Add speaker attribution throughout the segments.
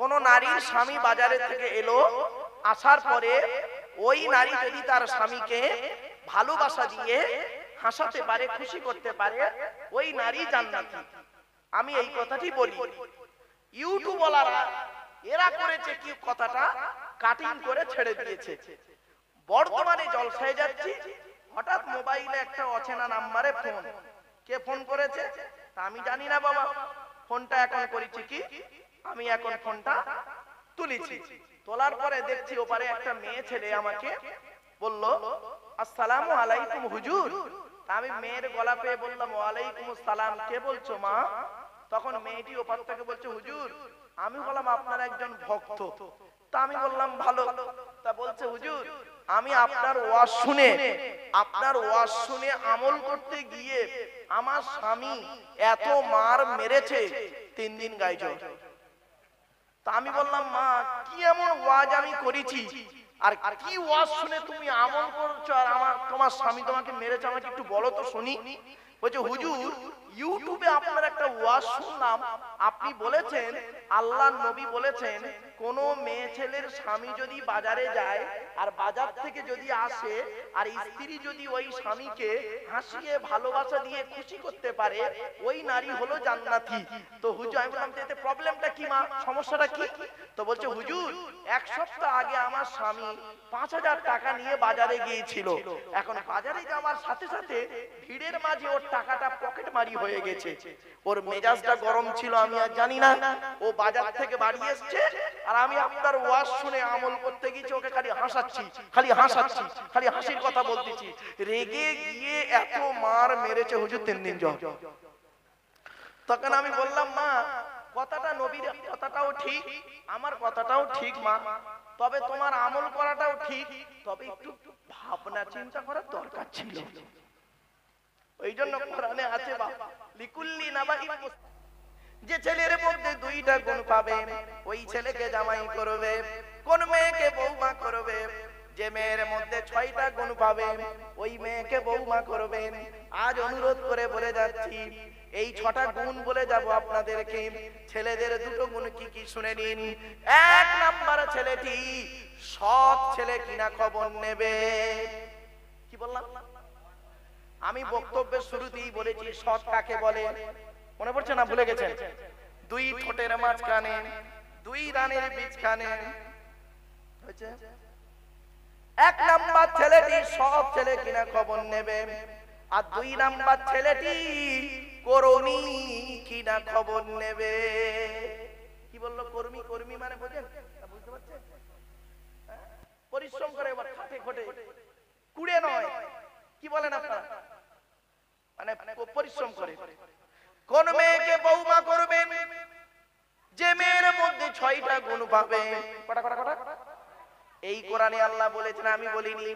Speaker 1: কোন নারীর স্বামী বাজারে থেকে এলো, আসার পরে ওই নারী যদি তার স্বামীকে ভালোবাসা দিয়ে হাসাতে পারে, খুশি করতে পারে, ওই নারী জান্নাতি। আমি এই কথাটি বলি। ইউটিউবওয়ালারা এরা করেছে কি, কথাটা কাটিং করে ছেড়ে দিয়েছে। বর্তমানে জলসায় যাচ্ছি, হঠাৎ মোবাইলে একটা অচেনা নাম্বারে ফোন। কে ফোন করেছে তা আমি জানি না বাবা। ফোনটা এখন করেছি কি, আমি এখন ফোনটা তুলেছি। তোলার পরে দেখছি ওপারে একটা মেয়ে ছেলে আমাকে বলল, আসসালামু আলাইকুম হুজুর। তা আমি মেয়ের গলা পেয়ে বললাম, ওয়ালাইকুম আসসালাম, কে বলছো মা? তখন মেয়েটি ওপার থেকে বলছে, হুজুর আমি বললাম আপনার একজন ভক্ত। তা আমি বললাম ভালো। তা বলছে, হুজুর আমি আপনার ওয়াজ শুনে আমল করতে গিয়ে আমার স্বামী এত মার মেরেছে, 3 দিন গায়ে জ্বর। তা আমি বললাম, মা কি এমন ওয়াজ আমি করেছি, আর কি ওয়াজ শুনে তুমি আমল করছো, আর তোমার স্বামী তোমাকে মেরেছে, আমাকে একটু বলো তো শুনি। বলছে, হুজুর ইউটিউবে আপনার একটা ওয়াজ শুনলাম, আপনি বলেছেন, আল্লাহর নবী বলেছেন, কোন মেয়ে ছেলের স্বামী যদি বাজারে যায় আর বাজার থেকে যদি আসে আর স্ত্রী যদি ওই স্বামীকে হাসিয়ে ভালোবাসা দিয়ে খুশি করতে পারে, ওই নারী হলো জান্নাতি। তো হুজুর আমি বললাম, এতে প্রবলেমটা কি মা, সমস্যাটা কি? তো বলছে, হুজুর 1 সপ্তাহ আগে আমার স্বামী 5000 টাকা নিয়ে বাজারে গিয়েছিল, এখন বাজারে যাওয়ার সাথে সাথে ভিড়ের মাঝে ওর টাকাটা পকেট মারি হয়ে গেছে। ওর মেজাজটা গরম ছিল, আমি আর জানি না। ও বাজার থেকে বাড়ি এসছে, আর আমি আপনার ওয়াজ শুনে আমল করতে গিয়েছি, ওকে খালি হাসির কথা বলতেছি। রেগে গিয়ে এত মার মেরেছে হুজুর, 3 দিন জ্বর। তখন আমি বললাম, মা কথাটা নবীর কথাটাও ঠিক, আমার কথাটাও ঠিক মা, তবে তোমার আমল করাটাও ঠিক, তবে একটু ভাবনা চিন্তা করার দরকার ছিল। ওই জন্য কোরআনে আছে, বাবা লিকুল্লি নাবাইন, যে ছেলের মধ্যে 2টা গুণ পাবে ওই ছেলেকে জামাই করবে, কোন মেয়েকে বৌমা করবে। যে মেয়ের মধ্যে 6টা গুণ পাবে ওই মেয়েকে বৌমা করবেন। আজ অনুরোধ করে বলে যাচ্ছি, এই 6টা গুণ বলে যাব আপনাদেরকে। ছেলেদের 2টো গুণ কি কি শুনে নিন। 1 নাম্বার, ছেলেটি সৎ ছেলে কিনা খবর নেবে। কি বললাম? আমি বক্তব্যের শুরুতেই বলেছি সৎ কাকে বলে, মনে পড়ছে না? ভুলে গেছেন? 2 ঠোঁটের মাঝখানে, 2 দানের বীজখানে হয়েছে। 1 নাম্বার ছেলেটি সৎ ছেলে কিনা খবর নেবে, আর 2 নাম্বার ছেলেটি কর্মী কিনা খবর নেবে। কি বললো? কর্মী মানে বোঝেন? বুঝতে পারছেন? পরিশ্রম করে, খাটে খোটে, কুড়ে নয়। কি বলেন আপনারা? মানে পরিশ্রম করে। কোন মেয়েকে বৌমা করবেন? যে মেয়ের মধ্যে 6টা গুণ পাবে। কটা? এই কোরআনে আল্লাহ বলেছেন, আমি বলিনি।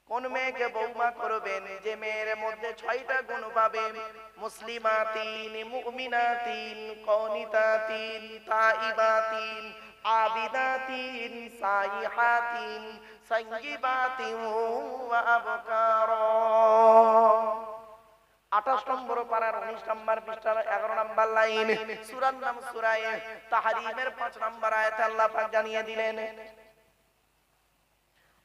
Speaker 1: কোন মেয়েকে বৌমা করবেন? যে মেয়ের মধ্যে 6টা গুণ পাবে। মুসলিমাতিন, মুমিনাতিন, কনিতাতিন, তাইবাতিন, আবিদাতিন, সাইহাতিন, সাইয়্যিবাতিন ওয়া আবকারা। 28 নম্বর পারার 19 নম্বর পৃষ্ঠার 11 নম্বর লাইন, সূরার নাম সূরা তাহরিমের 5 নম্বর আয়াতে আল্লাহ পাক জানিয়ে দিলেন।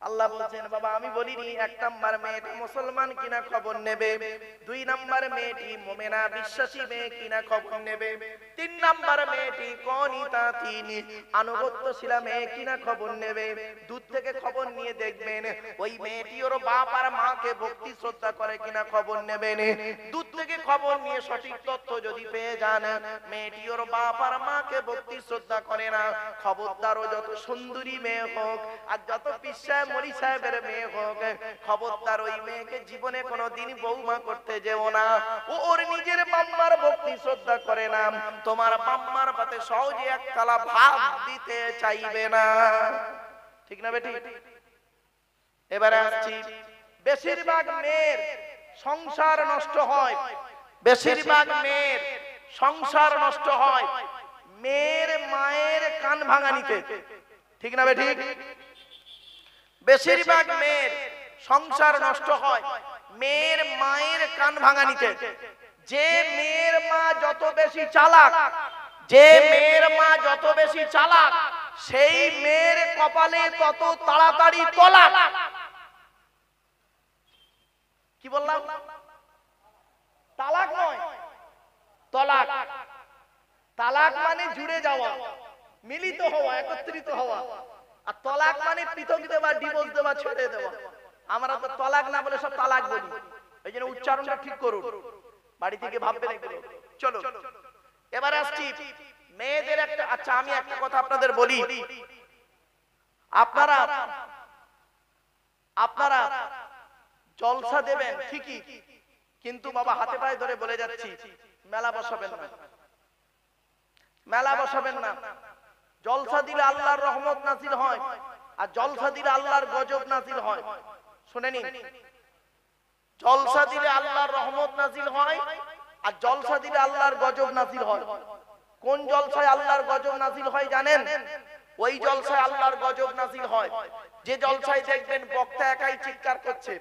Speaker 1: আল্লাহ বলছেন, বাবা আমি বলিনি 1 নাম্বার মেয়েটি মুসলমান কিনা খবর নেবে, 2 নাম্বার মেয়েটি মুমিনা বিশ্বাসী মেয়ে কিনা খবর নেবে, 3 নাম্বার মেয়েটি কনিতাতিন আনুগত্যশীলা মেয়ে কিনা খবর নেবে। দূর থেকে খবর নিয়ে দেখবেন ওই মেয়েটি ওর বাপ আর মাকে ভক্তি শ্রদ্ধা করে কিনা খবর নেবেন। দূর থেকে খবর নিয়ে সঠিক তথ্য যদি পেয়ে যান মেয়েটি ওর বাপ আর মাকে ভক্তি শ্রদ্ধা করে না, খবরদার ও যত সুন্দরী মেয়ে হোক আর যত পিসায় মরি সাহেবের মেয়ে হোক, খবরদার ওই মেয়েকে জীবনে কোনোদিন বৌমা করতে যেও না। ও ওর নিজের বাম্মার ভক্তি শ্রদ্ধা করে না, তোমার বাম্মার পাতে সহজে 1 থালা ভাত দিতে চাইবে না। ঠিক না বেটি? এবারে আসছি, বেশিরভাগ মেয়ের সংসার নষ্ট হয়, বেশিরভাগ মেয়ের সংসার নষ্ট হয় মেয়ের মায়ের কান ভাঙানিতে। ঠিক না বেটি? বেশিরভাগ মেয়ের সংসার নষ্ট হয় মেয়ের মায়ের কান ভাঙানিতে। যে মেয়ের মা যত বেশি চালাক, যে মেয়ের মা যত বেশি চালাক সেই মেয়ের কপালে তত তাড়াতাড়ি তলাক। কি বললাম? তালাক নয়, তলাক। তালাক মানে জুড়ে যাওয়া, মিলিত হওয়া, একত্রিত হওয়া। আর তলাক মানে পৃথক দেওয়া, ডিভোর্স দেওয়া, ছেড়ে দেওয়া। আমরা তো তলাক না বলে সব তালাক বলি, এই জন্য উচ্চারণটা ঠিক করুন, বাড়ি থেকে ভাববেন এগুলো। চলো এবার আসছি মেয়েদের একটা। আচ্ছা আমি একটা কথা আপনাদের বলি, আপনারা আপনারা জলসা দেবেন ঠিকই, কিন্তু বাবা হাতে পায়ে ধরে বলে যাচ্ছি মেলা বসাবেন না, মেলা বসাবেন না। জলসা দিলে আল্লাহর রহমত নাজিল হয়, আর জলসা দিলে আল্লাহর গজব নাজিল হয়। শুনে নিন, জলসা দিলে আল্লাহর রহমত নাজিল হয়, আর জলসা দিলে আল্লাহর গজব নাজিল হয়। কোন জলসায় আল্লাহর গজব নাজিল হয় জানেন? ওই জলসায় আল্লাহর গজব নাজিল হয় যে জলসায় দেখবেন বক্তা একাই চিৎকার করছে,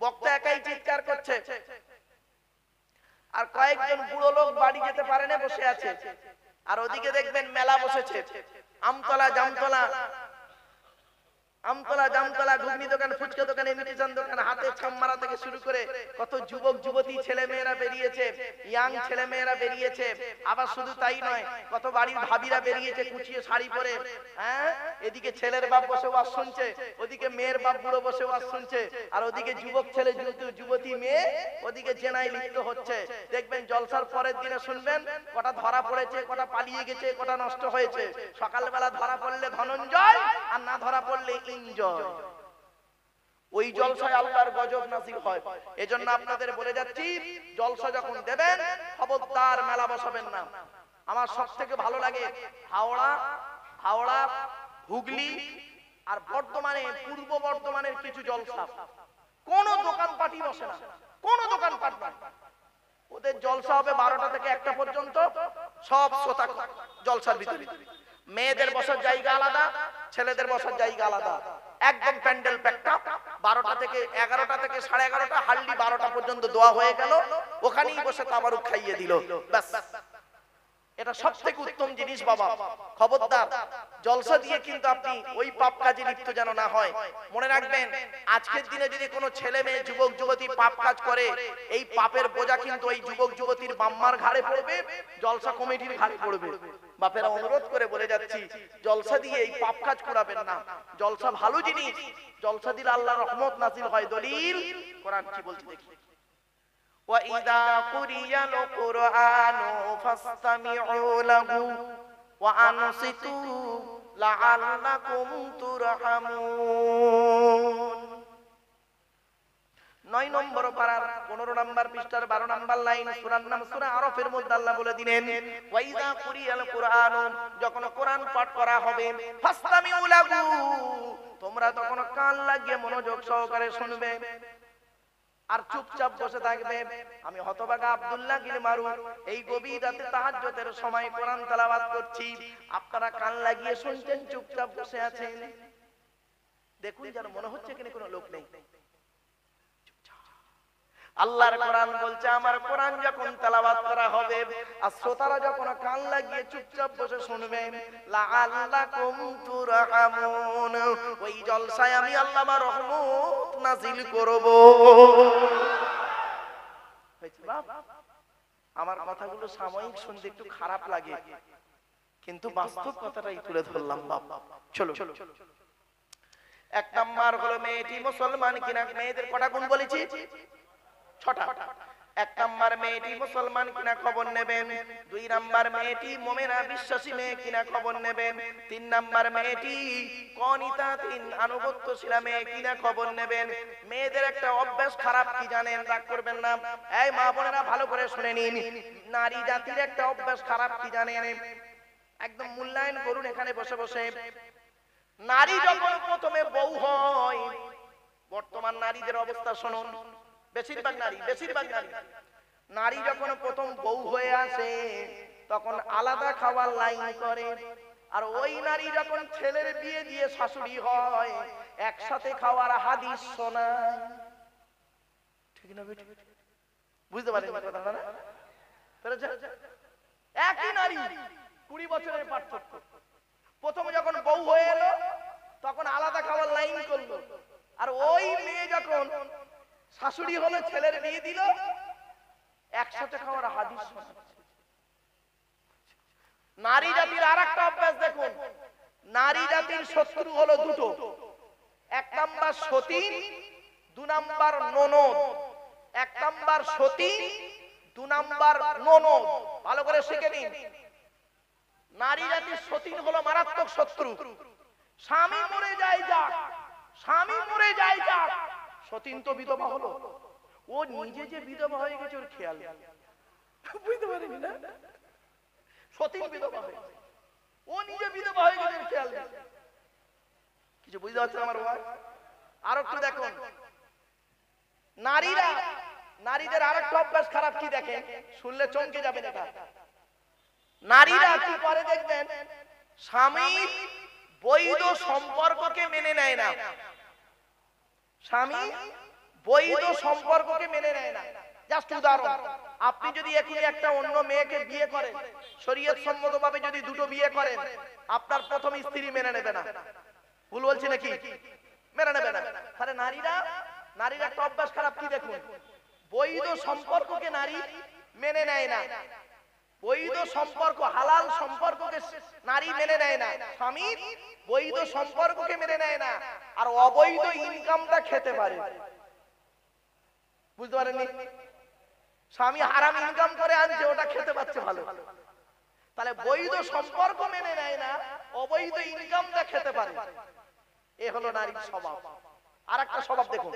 Speaker 1: বক্তা একাই চিৎকার করছে, আর কয়েকজন বুড়ো লোক বাড়ি যেতে পারে না, বসে আছে। আর ওদিকে দেখবেন মেলা বসেছে, আমতলা জামতলা, আমতলা জামতলা, ঘুগনি দোকান, ফুচকা দোকান, ইমিটেশন দোকান, হাতে ছাম্মারা থেকে শুরু করে কত যুবক যুবতী ছেলে মেয়েরা বেরিয়েছে, ইয়াং ছেলে মেয়েরা বেরিয়েছে। আবার শুধু তাই নয়, কত বাড়ির ভাবিরা বেরিয়েছে কুচিয়ে শাড়ি পরে। হ্যাঁ, এদিকে ছেলের বাপ বসে ওয়াজ শুনছে, ওদিকে মেয়ের বাপ বুড়ো বসে ওয়াজ শুনছে, আর ওদিকে যুবক ছেলে যুবতী মেয়ে ওদিকে জেনায় লিপ্ত হচ্ছে। দেখবেন জলসার পরের দিনে শুনবেন কটা ধরা পড়েছে, কটা পালিয়ে গেছে, কটা নষ্ট হয়েছে। সকালবেলা ধরা পড়লে ধনঞ্জয়, আর না ধরা পড়লে ইনজয়। ওই জলসায় আল্লাহর গজব নাজিল হয়। এজন্য আপনাদের বলে যাচ্ছি জলসা যখন দেবেন খবরদার মেলা বসাবেন না। আমার সবথেকে ভালো লাগে হাওড়া, হুগলি আর বর্ধমানে, পূর্ব বর্ধমানের কিছু জলসা কোন দোকান পাটি বসে না, কোন দোকান পাট না। ওদের জলসা হবে 12টা থেকে 1টা পর্যন্ত, সব শ্রোতা জলসার ভিতরে। মেয়েদের বসার জায়গা আলাদা, ছেলেদের বসার জায়গা আলাদা, একদম প্যান্ডেল প্যাকটা। 12টা থেকে 11টা থেকে 11:30টা, হার্ডলি 12টা পর্যন্ত দোয়া হয়ে গেল, ওখানেই বসে তাবারুক খাইয়ে দিল, ব্যাস। এটা সবথেকে উত্তম জিনিস বাবা। খবরদার জলসা দিয়ে কিন্তু আপনি ওই পাপ কাজে লিপ্ত যেন না হয়। মনে রাখবেন, আজকের দিনে যদি কোনো ছেলে মেয়ে যুবক যুবতী পাপ কাজ করে, এই পাপের বোঝা কিন্তু ওই যুবক যুবতীর বাম্মার ঘাড়ে পড়বে, জলসা কমিটির ঘাড়ে পড়বে। বাপেরা অনুরোধ করে বলে যাচ্ছি জলসা দিয়ে এই পাপ কাজ করাবেন না। জলসা ভালো জিনিস, জলসা দিলে আল্লাহর রহমত নাজিল হয়। দলিল কোরআন কি বলছে দেখি। وَإِذَا قُرِئَ الْقُرْآنُ فَاسْتَمِعُوا لَهُ وَأَنصِتُوا لَعَلَّكُمْ تُرْحَمُونَ। 9 নম্বর পারার 15 নম্বর পৃষ্ঠার 12 নম্বর লাইন, সূরার নাম সূরা আরাফের মধ্যে আল্লাহ বলে দিলেন ওয়াইদা কুরিয়াল কুরআন, যখন কোরআন পাঠ করা হবে, ফাসতামিউ লাহু, তোমরা তখন কান লাগিয়ে মনোযোগ সহকারে শুনবে আর চুপচাপ বসে থাকবে। আমি হতভাগা আব্দুল্লাহ গিলমারু এই গভীর রাতে তাহাজ্জুদের সময় কোরআন তেলাওয়াত করছি, আপনারা কান লাগিয়ে শুনছেন, চুপচাপ বসে আছেন। দেখুন যেন মনে হচ্ছে এখানে কোনো লোক নেই। আল্লাহর কোরআন বলছে, আমার কোরআন যখন তেলাওয়াত করা হবে আর শ্রোতারা যখন কান লাগিয়ে চুপচাপ বসে শুনবে, লাআল্লাকুম তুরহামুন, ওই জলসায় আমি আল্লাহ আমার রহমত নাযিল করব। আমার কথাগুলো সাময়িক শুনতে একটু খারাপ লাগে, কিন্তু বাস্তব কথাটাই তুলে ধরলাম বাবা। চলো 1 নাম্বার হলো মেয়েটি মুসলমান কিনা। মেয়েদের কটা গুণ বলেছি? 6টা। 1 নাম্বার মেয়েটি মুসলমান কিনা খবর নেবেন। 2 নাম্বার মেয়েটি মুমিনা বিশ্বাসী মেয়ে কিনা খবর নেবেন। 3 নাম্বার মেয়েটি কনিতাতিন আনুগত্যশীলা মেয়ে কিনা খবর নেবেন। মেয়েদের একটা অভ্যাস খারাপ কি জানেন? রাগ করবেন না, এই মা বোনেরা ভালো করে শুনে নিন। নারী জাতির একটা অভ্যাস খারাপ কি জানেন? একদম মূল্যায়ন করুন এখানে বসে বসে। নারী যখন প্রথমে বউ হয়, বর্তমান নারীদের অবস্থা শুনুন, বেশিরভাগ নারী যখন প্রথম বউ হয়ে আসে তখন আলাদা খাবার লাইন করে, আর ওই নারী যখন ছেলের বিয়ে দিয়ে শাশুড়ি হয় একসাথে খাওয়ার হাদিস শোনায়। ঠিক না বেটি? বুঝতে পারেন কথাটা না? একই নারী 20 বছরের পার্থক্য। প্রথমে যখন বউ হয়ে এলো তখন আলাদা খাবার লাইন করলো, আর ওই মেয়ে যখন শাশুড়ি হলো ছেলের বিয়ে দিল একসাথে খাওয়ার হাদিস শোনাচ্ছে। নারী জাতির আরেকটা অভ্যাস দেখুন, নারী জাতির শত্রু হলো দুটো, 1 নাম্বার সতী, 2 নাম্বার ননদ। 1 নাম্বার সতী, 2 নাম্বার ননদ। ভালো করে শিখে নিন, নারী জাতির সতী হলো মারাত্মক শত্রু। স্বামী মরে যায় যাক, স্বামী মরে যায় যাক, সতীন তো বিধবা হলো, ও নিজে যে বিধবা হয়ে গেছে ওর খেয়াল বুঝতে পারেনি না, সতীন বিধবা হয়ে ও নিজে বিধবা হয়ে গেছে ওর খেয়াল কিছু বুঝতে পারছেন আমার ভাই? আর একটু দেখুন, নারীরা, নারীদের আরেকটা অভ্যাস খারাপ কি দেখেন, শুনলে চমকে যাবেন এটা। নারীরা কি করে দেখবেন, স্বামীর বৈধ সম্পর্ককে মেনে নেয় না, স্বামী বৈধ সম্পর্ককে মেনে নেয় না। জাস্ট উদাহরণ, আপনি যদি এখনই একটা অন্য মেয়েকে বিয়ে করেন, শরীয়ত সম্মতভাবে যদি দুটো বিয়ে করেন, আপনার প্রথম স্ত্রী মেনে নেবে না, ভুল বলছি নাকি? মেনে নেবে না। তাহলে নারীর একটা অভ্যাস খারাপ কি দেখুন, বৈধ সম্পর্ককে নারী মেনে নেয় না, বৈধ সম্পর্ক হালাল সম্পর্ককে নারী মেনে নেয় না, স্বামী বৈধ সম্পর্ককে মেনে নেয় না, আর অবৈধ ইনকামটা খেতে পারে। বুঝতে পারেননি? স্বামী হারাম ইনকাম করে আনছে, ওটা খেতে পাচ্ছে ভালো, তাহলে বৈধ সম্পর্ক মেনে নেয় না, অবৈধ ইনকামটা খেতে পারে। এ হলো নারীর স্বভাব। আর একটা স্বভাব দেখুন,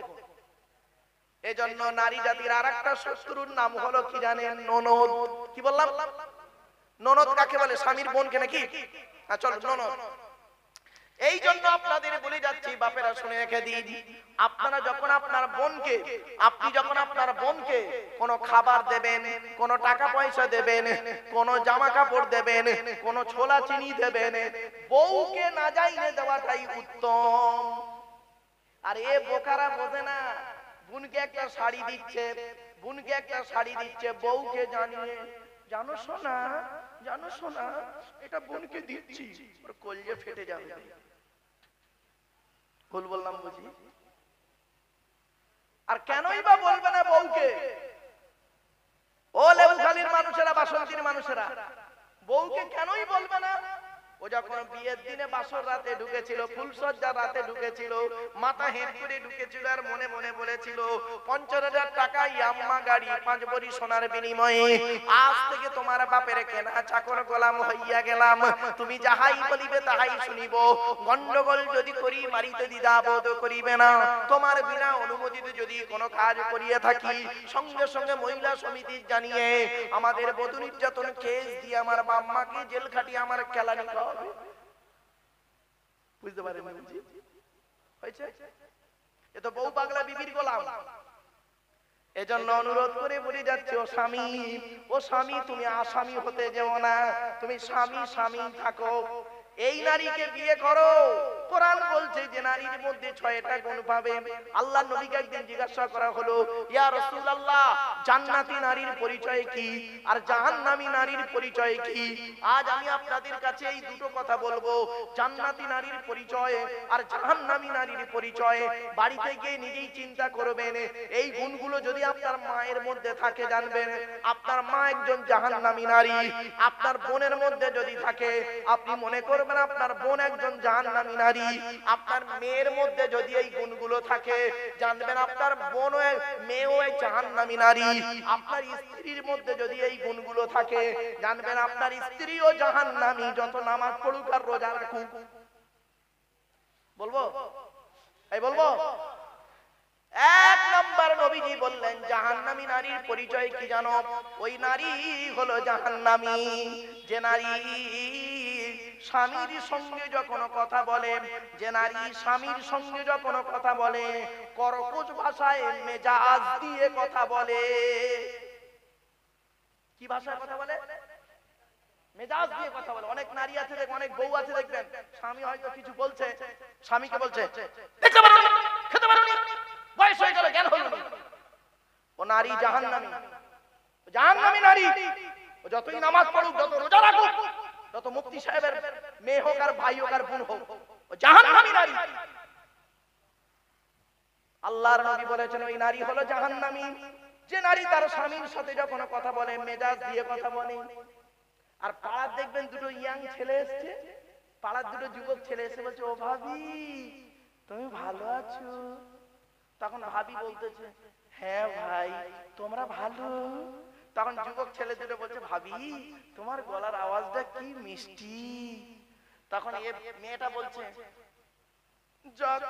Speaker 1: এজন্য নারী জাতির আর একটা শত্রুর নাম হলো কি জানেন? ননদ। কি বললাম? ননদ কাকে বলে? স্বামীর বোনকে নাকি? চল ননদ। এই জন্য আপনাদের বলে যাচ্ছি, বাপেরা শুনে রেখে দিন, আপনারা যখন আপনার বোনকে, আপনি যখন আপনার বোনকে কোনো খাবার দেবেন, কোনো টাকা পয়সা দেবেন, কোনো জামা কাপড় দেবেন, কোনো ছোলা চিনি দেবেন, বউকে না যাইনে দেওয়াটাই উত্তম। আর এ বোকারা বোঝে না, বোনকে একটা শাড়ি দিচ্ছে, বোনকে একটা শাড়ি দিচ্ছে, বউকে জানিয়ে, জানো শোনা, জানো শোনা, এটা বোনকে দিচ্ছি, ওর কলিজা ফেটে যাবে। ভুল বললাম বুঝি? আর কেনই বা বলবে না বউকে? ও লেবুখালীর মানুষেরা, বাসন্তীর মানুষেরা, বউকে কেনই বলবে না? ও যখন বিয়ের দিনে বাসর রাতে ঢুকেছিল, ফুলসজ্জার রাতে ঢুকেছিল, মাথা হেঁট করে ঢুকেছিল, আর মনে মনে বলেছিল 50,000 টাকা ইয়াম্মা গাড়ি 5 ভরি সোনার বিনিময়ে আজ থেকে তোমার বাপের কেনা চাকর গোলাম হইয়া গেলাম, তুমি যাহাই বলিবে তাহাই শুনিব, গন্ডগোল যদি করি মারিতে দ্বিধা বোধ করিবে না, তোমার বিনা অনুমতিতে যদি কোনো কাজ করিয়া থাকি সঙ্গে সঙ্গে মহিলা সমিতি জানিয়ে আমাদের বধূ নির্যাতন কেস দিয়ে আমার বাম্মাকে জেল খাটিয়ে আমার কেলানি হবে। বুঝতে পারেন হয়েছে? এ তো বউ পাগলা বিবির গোলাম। এজন্য অনুরোধ করে বলে যাচ্ছে, ও স্বামী, ও স্বামী, তুমি আসামি হতে যেও না, তুমি স্বামী স্বামী থাকো। এই নারীকে বিয়ে করো। কোরআন বলছে যে নারীর মধ্যে 6টা গুণ পাবে। আল্লাহ নবীকে একদিন জিজ্ঞাসা করা হলো, ইয়া রাসূলুল্লাহ, জান্নাতি নারীর পরিচয় কি আর জাহান্নামী নারীর পরিচয় কি? আজ আমি আপনাদের কাছে এই দুটো কথা বলবো, জান্নাতি নারীর পরিচয় আর জাহান্নামী নারীর পরিচয়। বাড়িতে গিয়ে নিজেই চিন্তা করবেন, এই গুণগুলো যদি আপনার মায়ের মধ্যে থাকে, জানবেন আপনার মা একজন জাহান্নামী নারী। আপনার বোনের মধ্যে যদি থাকে, আপনি মনে করবেন আপনার বোন একজন জাহান্নামী নারী। আপনার মেয়ের মধ্যে যদি এই গুণগুলো থাকে, জানবেন আপনার বোন মেয়েও জাহান্নামী নারী। আপনার স্ত্রীর মধ্যে যদি এই গুণগুলো থাকে, জানবেন আপনার স্ত্রীও জাহান্নামী, যত নামাজ পড়ুক আর রোজা রাখুক। বলবো? এই বলবো? 1 নম্বর নবীজি বললেন জাহান্নামী নারীর পরিচয় কি জানো? ওই নারী হলো জাহান্নামী যে নারী স্বামীর সঙ্গে যখন কথা বলে, যে নারী স্বামীর সঙ্গে যখন কথা বলে কর্কশ ভাষায় মেজাজ দিয়ে কথা বলে। কি ভাষায় কথা বলে? মেজাজ দিয়ে কথা বলে। অনেক নারী আছে, অনেক বউ আছে, দেখবেন স্বামী হয়তো কিছু বলছে, স্বামীকে বলছে দেখতে পারো না, খেতে পারো না, বয়স হয়ে গেল, জ্ঞান হলো না। ও নারী জাহান্নামী, জাহান্নামী নারী। ও যতই নামাজ পড়ুক, যত রোজা রাখুক, তত মুফতি সাহেবের মেয়ে হোক আর ভাই হোক আর বোন হোক, ও জাহান্নামী নারী। আল্লাহর নবী বলেছেন ওই নারী হলো জাহান্নামী যে নারী তার স্বামীর সাথে যখন কথা বলে মেজাজ দিয়ে কথা বলে। আর পাড়ার দেখবেন দুটো ইয়াং ছেলে এসছে, পাড়ার দুটো যুবক ছেলে এসে বলছে ও ভাবি তুমি ভালো আছো? তখন ভাবি বলতেছে হ্যাঁ ভাই তোমরা ভালো? তখন যুবক ছেলে দুটো বলছে ভাবি তোমার গলার আওয়াজটা কি মিষ্টি। তখন এই মেয়েটা বলছে যাক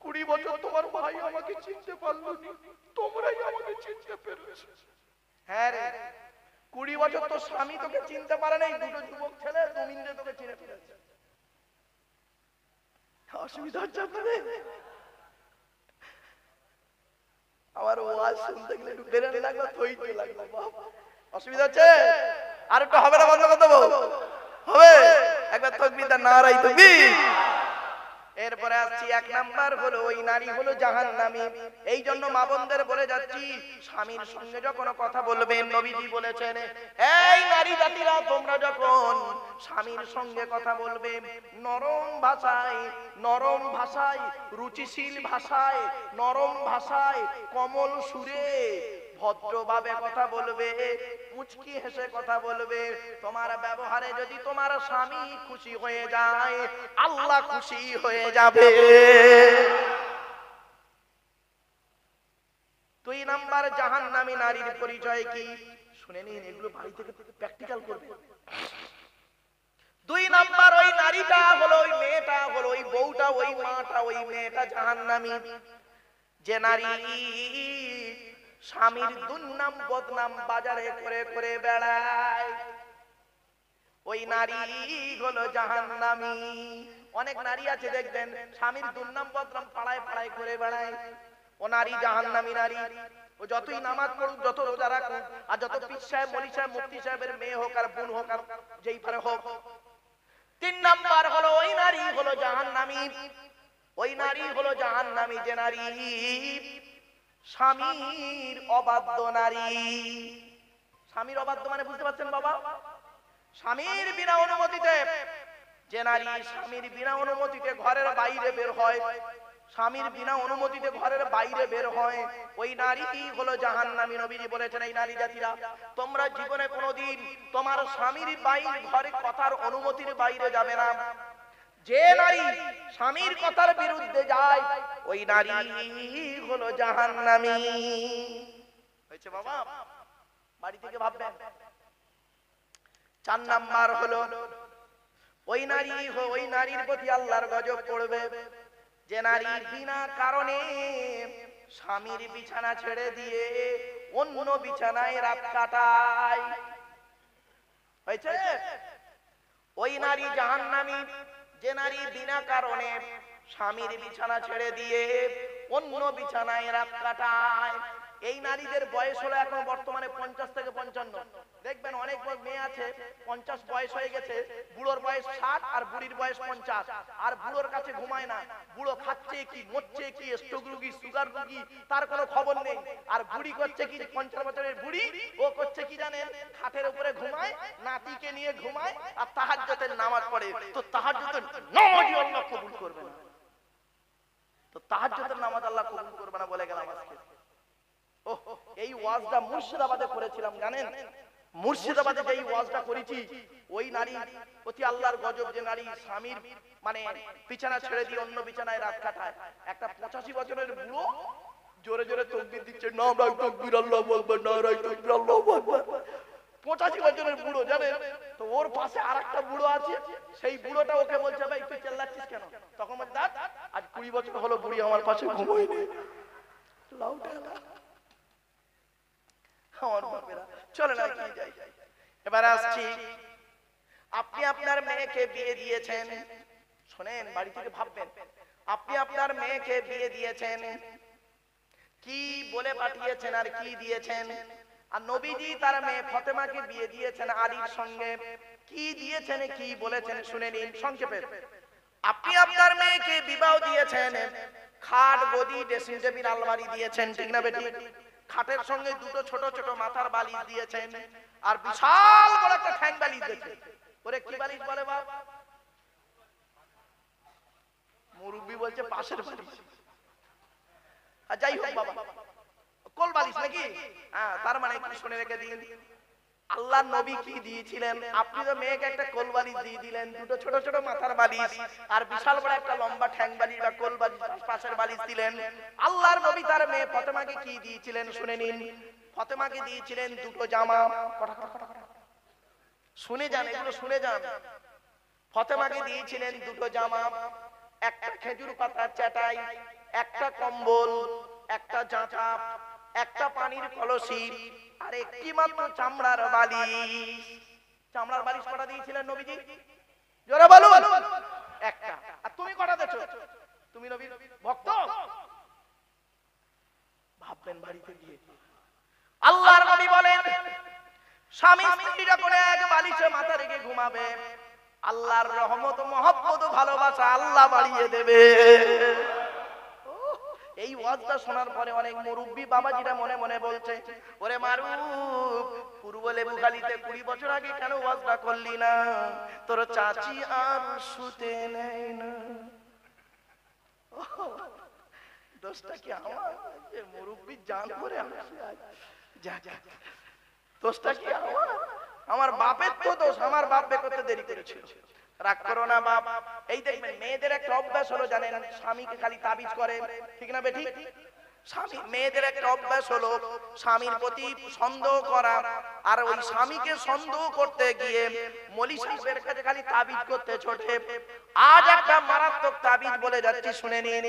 Speaker 1: 20 বছর তোমার ভাই আমাকে চিনতে পারলো না, তোমরাই আমাকে চিনতে পেরেছো। হ্যাঁ রে 20 বছর তো স্বামী তোকে চিনতে পারে নাই, দুটো যুবক ছেলে 2 মিনিটে তোকে চিনে ফেলেছে। অসুবিধা হচ্ছে আপনাদের? আমার ওয়াজ শুনতে গেলে একটু বেরেন লাগলো, থইতে লাগলো, বাবা অসুবিধা হচ্ছে? আর একটু হবে না বন্ধ করে দেবো? হবে? একবার তাকবীর দাও, নারায়ে তাকবীর। এরপরে আসছি 1 নাম্বার হলো ওই নারী হলো জাহান্নামী। এই জন্য মা বোনদের বলে যাচ্ছি স্বামীর সঙ্গে যখন কথা বলবেন নবীজি বলেছেন এই নারী জাতিরা তোমরা যখন স্বামীর সঙ্গে কথা বলবে নরম ভাষায়, নরম ভাষায়, রুচিশীল ভাষায়, নরম ভাষায়, কমল সুরে ভদ্রভাবে কথা বলবে, মুচকি হেসে কথা বলবে। তোমার ব্যবহারে যদি তোমার স্বামী খুশি হয়ে যায় আল্লাহ খুশি হয়ে যাবে। 2 নাম্বার জাহান্নামী নারীর পরিচয় কি শুনে নিন, এগুলো বাড়ি থেকে প্র্যাকটিক্যাল করবে। 2 নাম্বার ওই নারীটা হলো, ওই মেয়েটা হলো, ওই বউটা, ওই মাটা, ওই মেয়েটা জাহান্নামী যে নারী স্বামীর দুর্নাম বদনাম বাজারে করে করে বেড়ায়, ওই নারী হলো জাহান্নামী। অনেক নারী আছে দেখবেন স্বামীর দুর্নাম বদনাম পাড়ায় পাড়ায় করে বেড়ায়, ও নারী জাহান্নামী নারী। ও যতই নামাজ পড়ুক, যত রোজা রাখুক, আর যত পীর সাহেব, মলি সাহেব, মুফতি সাহেবের মেয়ে হোক আর বোন হোক আর যেই পারে হোক। 3 নাম্বার হলো ওই নারী হলো জাহান্নামী, ওই নারী হলো জাহান্নামী যে নারী স্বামীর অবাধ্য নারী। স্বামীর অবাধ্য মানে বুঝতে পারছেন বাবা? স্বামীর বিনা অনুমতিতে যে নারী স্বামীর বিনা অনুমতিতে ঘরের বাইরে বের হয়, স্বামীর বিনা অনুমতিতে ঘরের বাইরে বের হয়, ওই নারী হলো জাহান্নামী। নবীজি বলেছেন এই নারী জাতিরা তোমরা জীবনে কোনোদিন তোমার স্বামীর বাইরে ঘরে কথার অনুমতির বাইরে যাবে না। যে নারী স্বামীর কথার বিরুদ্ধে যায় ওই নারী হলো জাহান্নামী। হয়েছে বাবা? বাড়ি থেকে ভাববেন। 4 নাম্বার হলো ওই নারী, ওই নারীর প্রতি আল্লাহর গজব পড়বে যে নারী বিনা কারণে স্বামীর বিছানা ছেড়ে দিয়ে অন্য বিছানায় রাত কাটায়। হয়েছে? ওই নারী জাহান্নামী যে নারী বিনা কারণে স্বামীর বিছানা ছেড়ে দিয়ে অন্য বিছানায় রাত কাটায়। এই নারীদের বয়স হলো এখন বর্তমানে 50 থেকে 55। দেখবেন অনেক মেয়ে আছে 50 বয়স হয়ে গেছে, বুড়োর বয়স 60 আর বুড়ির বয়স 50, আর বুড়োর কাছে ঘুমায় না। বুড়ো খাচ্ছে কি, মরছে কি, স্ট্রোক রোগী, সুগার রোগী, তার কোনো খবর নেই। আর বুড়ি করছে কি, 50 বছরের বুড়ি ও করছে কি জানেন, খাটের উপরে ঘুমায়, নাতিকে নিয়ে ঘুমায় আর তাহাজ্জুদের নামাজ পড়ে। তো তাহাজ্জুদের নামাজই আল্লাহ কবুল করবে না, তো তাহাজ্জুদের নামাজ আল্লাহ কবুল করবে না বলে গেলাম আজকে। এই ওয়াজটা মুর্শিদাবাদে করেছিলাম জানেন? মুর্শিদাবাদে যেই ওয়াজটা করেছি ওই নারী প্রতি আল্লাহর গজব যে নারী স্বামীর মানে বিছানা ছেড়ে দিয়ে অন্য বিছানায় রাত কাটায়। একটা 85 বছরের বুড়ো জোরে জোরে তাকবীর দিচ্ছে, নারায়ে তাকবীর আল্লাহু আকবার, নারায়ে তাকবীর আল্লাহু আকবার। 85 বছরের বুড়ো জানেন? তো ওর পাশে আরেকটা বুড়ো আছে, সেই বুড়োটা ওকে বলছে ভাই তুই চেল্লাচ্ছিস কেন? তখন বলছে দাদ আজ 20 বছর হলো বুড়ি আমার পাশে ঘুমোয়নি। লাউটা চলেন আর কি যাই। এবার আসছি, আপনি আপনার মেয়েকে বিয়ে দিয়েছেন, শোনেন বাড়ি থেকে ভাববেন, আপনি আপনার মেয়েকে বিয়ে দিয়েছেন, কি বলে পাঠিয়েছেন আর কি দিয়েছেন? আর নবীজি তার মেয়ে ফাতেমাকে বিয়ে দিয়েছেন আলীর সঙ্গে, কি দিয়েছেন কি বলেছেন শুনে নিন সংক্ষেপে। আপনি আপনার মেয়েকে বিবাহ দিয়েছেন, খাট, গদি, ড্রেসিং টেবিল, আলমারি দিয়েছেন, ঠিক না বেটি? খাটের সঙ্গে দুটো ছোট ছোট মাথার বালিশ দিয়েছেন আর বিশাল বড় একটা ঠ্যাং বালিশ দিয়েছেন। ওরে কি বালিশ বলে বাপ? মুরব্বি বলছে পাশের বালিশ। আর যাই হোক বাবা, কোল বালিশ নাকি? হ্যাঁ, তার মানে একটু শুনে রেখে দিন, আল্লাহর নবী কি দিয়েছিলেন? আপনি তো মেয়েকে একটা কোল বালিশ দিয়ে দিলেন, দুটো ছোট ছোট মাথার বালিশ আর বিশাল বড় একটা লম্বা ঠ্যাং বালিশ বা কোল বালিশ পাশের বালিশ দিলেন। আল্লাহর নবী তার মেয়ে ফাতেমাকে কি দিয়েছিলেন শুনে নিন। ফাতেমাকে দিয়েছিলেন দুটো জামা। শুনে যান, এগুলো শুনে যান। ফাতেমাকে দিয়েছিলেন দুটো জামা, একটা খেজুর পাতার চাটাই, একটা কম্বল, একটা জাঁতা, একটা পানির কলসি আর একটি মাত্র চামড়ার বালিশ। চামড়ার বালিশ কটা দিয়েছিলেন নবীজি? জোরে বলুন। একটা। আর তুমি কটা দেছো? তুমি নবীর ভক্ত? ভাববেন বাড়িতে গিয়ে আল্লাহর নবী বলেন, স্বামী স্ত্রী যখন এক বালিশে মাথা রেখে ঘুমাবে, আল্লাহর রহমত, মহব্বত, ভালোবাসা আল্লাহ বাড়িয়ে দেবে। এই ওয়াজটা শোনার পরে অনেক মুরব্বি বাবাজিরা মনে মনে বলছে, ওরে মারুফ, পূর্ব লেবুখালীতে 20 বছর আগে কেন ওয়াজটা করলি না? তোর চাচি আর শুতে নেয় না। দোষটা কি আমার? যে মুরব্বি জান করে আসে আজ। দোষটা কি আমার? আমার বাপের তো দোষ, আমার বাপ বে করতে দেরি করেছিল। রাগ করো না বাপ। এই দেখবেন মেয়েদের একটা অভ্যাস হলো জানেন, স্বামীকে খালি তাবিজ করে, ঠিক না বেঠিক? স্বামী মেয়েদের একটা অভ্যাস হলো স্বামীর প্রতি সন্দেহ করা, আর ওই স্বামীকে সন্দেহ করতে গিয়ে মলি সাহেবের কাছে খালি তাবিজ করতে ছোটে। আজ একটা মারাত্মক তাবিজ বলে যাচ্ছি, শুনে নিন।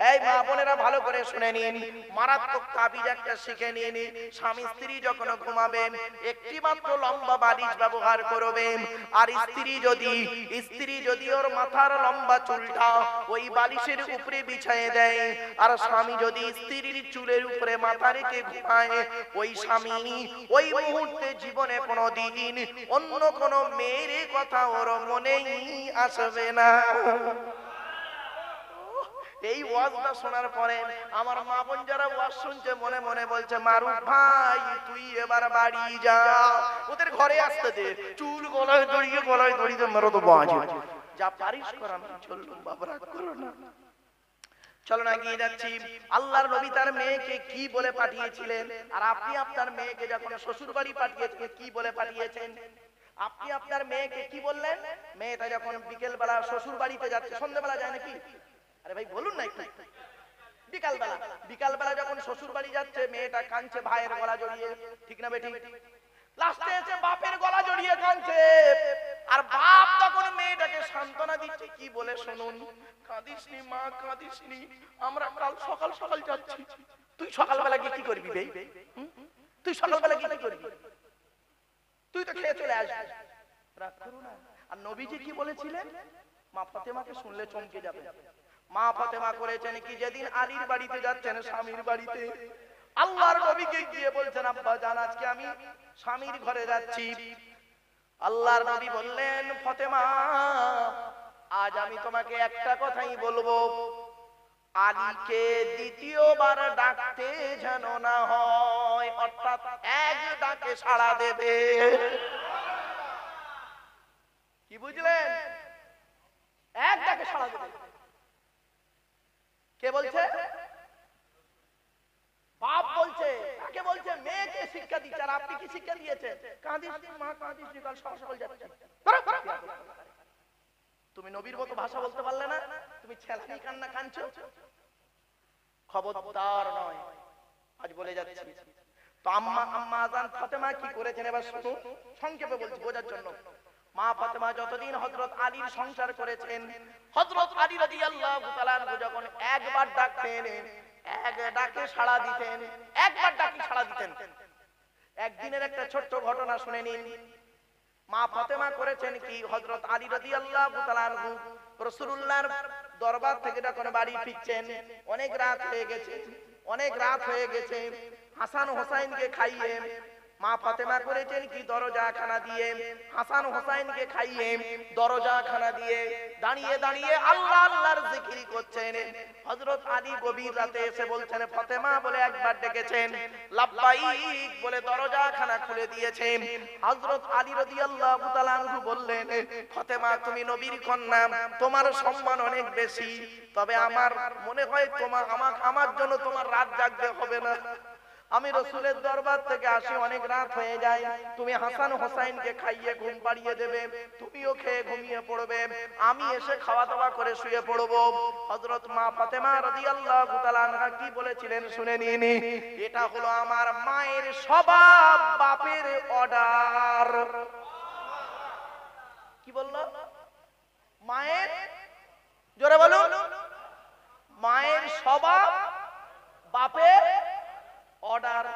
Speaker 1: এই মা বোনেরা ভালো করে শুনে নিন, মারাত্মক তাবিজ একটা শিখে নিন। স্বামী স্ত্রী যখন ঘুমাবে একটি মাত্র লম্বা বালিশ ব্যবহার করবে, আর স্ত্রী যদি ওর মাথার লম্বা চুলটা ওই বালিশের উপরে বিছিয়ে দেয়, আর স্বামী যদি স্ত্রীর চুলের উপরে মাথা রেখে ঘুমায়, ওই স্বামী ওই মুহূর্তে জীবনে কোনোদিন অন্য কোনো মেয়ের কথা ওর মনেই আসবে না। এই ওয়াজটা শোনার পরে আমার মা বোন যারা ওয়াজ শুনছে মনে মনে বলছে, মারুফ ভাই তুই এবার বাড়ি যা, ওদের ঘরে আসতে দে, চুল গলায় দড়িয়ে মেরো তো বাজে, যা পারিস কর, আমি চললুম বাবা, রাগ করো না। চলো না, গিয়ে যাচ্ছি। আল্লাহর নবী তার মেয়েকে কি বলে পাঠিয়েছিলেন, আর আপনি আপনার মেয়েকে যখন শ্বশুর বাড়ি পাঠিয়েছেন কি বলে পাঠিয়েছেন? আপনি আপনার মেয়েকে কি বললেন? মেয়েটা যখন বিকেল বেলা শ্বশুর বাড়িতে যাচ্ছে, সন্ধ্যাবেলা যায় নাকি? আরে ভাই বলুন না একটু। বিকাল বেলা যখন শ্বশুর বাড়ি যাচ্ছে, মেয়েটা কাঁদছে ভাইয়ের গলা জড়িয়ে, ঠিক না বেটি? লাস্টে এসে বাপের গলা জড়িয়ে কাঁদছে, আর বাপ তখন মেয়েটাকে সান্ত্বনা দিচ্ছে কি বলে শুনুন, কাঁদিস নি মা, কাঁদিস নি, আমরা কাল সকাল সকাল যাচ্ছি। তুই সকালবেলা গিয়ে কি করবি বে? তুই সকালবেলা গিয়ে কি করবি? তুই তো খেয়ে চলে আসবি। রাগ করো না। আর নবীজি কি বলেছিলেন? মা ফাতেমাকে শুনলে চমকে যাবে। মা ফাতেমা করেছেন কি, যেদিন আলীর বাড়িতে যাচ্ছেন স্বামীর বাড়িতে, আল্লাহর নবীকে গিয়ে বলছেন, আব্বা জান আজকে আমি স্বামীর ঘরে যাচ্ছি। আল্লাহর নবী বললেন, ফাতেমা আজ আমি তোমাকে একটা কথাই বলবো, আলীকে দ্বিতীয়বার ডাকতে যেন না হয়, অর্থাৎ এক ডাকে সাড়া দেবে। কি বুঝলেন? এক ডাকে সাড়া দেবে। কে বলছে? বাপ বলছে। কাকে বলছে? মেয়েকে শিক্ষা দিচ্ছে। আর আপনি কি শিক্ষা দিয়েছেন? কাঁদিস নি মা, কাঁদিস নি, কাল সকাল সকাল যাচ্ছি। তুমি নবীর মতো ভাষা বলতে পারলে না, তুমি ছেলানি কান্না কাঁদছো। খবরদার নয়, আজ বলে যাচ্ছি। তো আম্মা আজান ফাতেমা কি করেছেন এবার শুনুন, সংক্ষেপে বলছি বোঝার জন্য। মা ফাতেমা যতদিন হযরত আলীর সংসার করেছেন, হযরত আলী রাদিয়াল্লাহু তাআলা যখন একবার ডাকতেন, এক ডাকে সাড়া দিতেন, একবার ডাকে সাড়া দিতেন। একদিনের একটা ছোট্ট ঘটনা শুনে নিন। মা ফাতেমা করেছেন কি, হযরত আলী রাদিয়াল্লাহু তাআলা রাসূলুল্লাহর দরবার থেকে যখন বাড়ি ফিরছেন, অনেক রাত হয়ে গেছে। হাসান হোসাইনকে খাইয়ে মা ফাতেমা করেছেন কি দরজা খানা দিয়ে হাসান হোসাইনকে খাইয়ে দরজা খানা দিয়ে দাঁড়িয়ে দাঁড়িয়ে আল্লাহ আল্লাহর জিকির করছেন। হযরত আলী গভীর রাতে এসে বলছেন ফাতেমা বলে একবার ডেকেছেন, লাব্বাইক বলে দরজা খানা খুলে দিয়েছেন। হযরত আলী রাদিয়াল্লাহু তাআলা আনহু বললেন, ফাতেমা তুমি নবীর কন্যা, তোমার সম্মান অনেক বেশি, তবে আমার মনে হয় আমার জন্য তোমার রাত জাগতে হবে না। আমি রাসূলের দরবার থেকে আসি, অনেক রাত হয়ে যায়, তুমি হাসান হোসাইনকে খাইয়ে ঘুম পাড়িয়ে দেবে, তুমিও খেয়ে ঘুমিয়ে পড়বে, আমি এসে খাওয়া দাওয়া করে শুয়ে পড়ব। হযরত মা ফাতেমা রাদিয়াল্লাহু তাআলা আনহা কি বলেছিলেন শুনে নিন। এটা হলো আমার মায়ের স্বভাব, বাপের অর্ডার। কি বলল? মায়ের, জোরে বলুন, মায়ের স্বভাব, বাপের অর্ডার।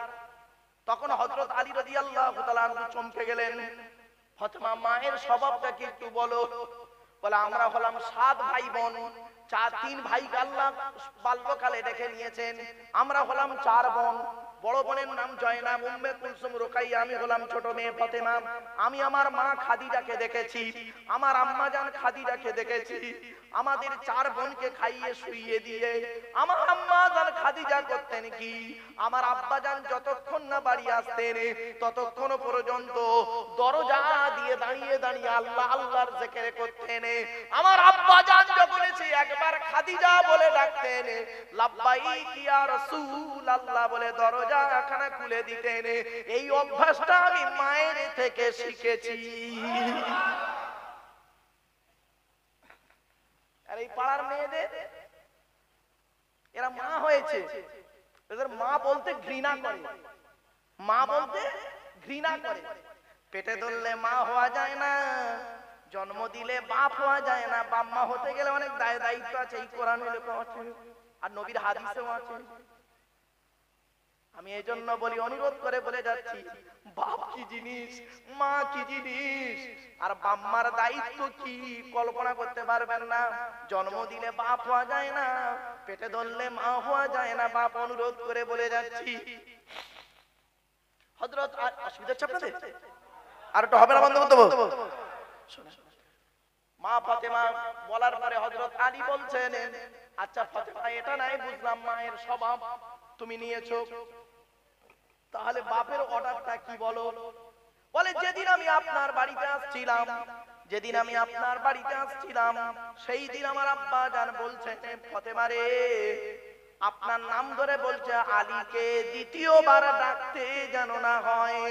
Speaker 1: তখন হযরত আলী রাদিয়াল্লাহু তাআলা আনহু চমকে গেলেন, ফাতেমা মায়ের স্বভাবটা কি একটু বলো। বলে আমরা হলাম 7 ভাই বোন, 3 ভাইকে আল্লাহ বাল্যকালে রেখে নিয়েছেন, আমরা হলাম 4 বোন। বড় বোনের নাম জয়নাব, উম্মে কুলসুম, রুকাইয়া, আমি হলাম ছোট মেয়ে ফাতেমা। আমি আমার মা খাদিজাকে দেখেছি, আমার আম্মা জান খাদিজাকে দেখেছি। আমাদের 4 বোনকে খাইয়ে শুইয়ে দিয়ে আমার আম্মা জান খাদিজা করতেন কি, আমার আব্বা জান যতক্ষণ না বাড়ি আসতেন ততক্ষণ পর্যন্ত দরজা দিয়ে দাঁড়িয়ে দাঁড়িয়ে আল্লাহ আল্লাহর জিকির করতেন। আমার আব্বা জান যখন এসে একবার খাদিজা বলে ডাকতেন, লাব্বাইক ইয়া রাসূলুল্লাহ বলে দরজা খানা খুলে দিতেন। এই অভ্যাসটা আমি মায়ের থেকে শিখেছি। আর এই পাড়ার মেয়েদের, এরা মা হয়েছে, এদের মা বলতে ঘৃণা করে, মা বলতে ঘৃণা করে। পেটে ধরলে মা হওয়া যায় না, জন্ম দিলে বাপ হওয়া যায় না, বাপ মা হতে গেলে অনেক দায়িত্ব আছে, এই কোরআনে লেখা আছে আর নবীর হাদিসেও আছে। আমি এই জন্য বলি, অনুরোধ করে বলে যাচ্ছি, বাপ কি জিনিস, মা কি জিনিস, আর বাম্মার দায়িত্ব কি কল্পনা করতে পারবেন না। জন্ম দিলে বাপ হওয়া যায় না, পেটে ধরলে মা হওয়া যায় না, বাপ। অনুরোধ করে বলে যাচ্ছি। হযরত অসুবিধা হচ্ছে আপনাদের? আর একটু হবে না বন্ধ করতে বলতে মা ফাতেমা বলার পরে হযরত আলী বলছেন, আচ্ছা ফাতেমা এটা নাই বুঝলাম মায়ের স্বভাব তুমি নিয়েছো, তাহলে বাপের অর্ডারটা কি বলো। বলে যেদিন আমি আপনার বাড়িতে আসছিলাম, যেদিন আমি আপনার বাড়িতে আসছিলাম সেই দিন আমার আব্বা জান বলছেন, ফাতেমা রে আপনার নাম ধরে বলছে আলীকে দ্বিতীয়বার ডাকতে যেন না হয়,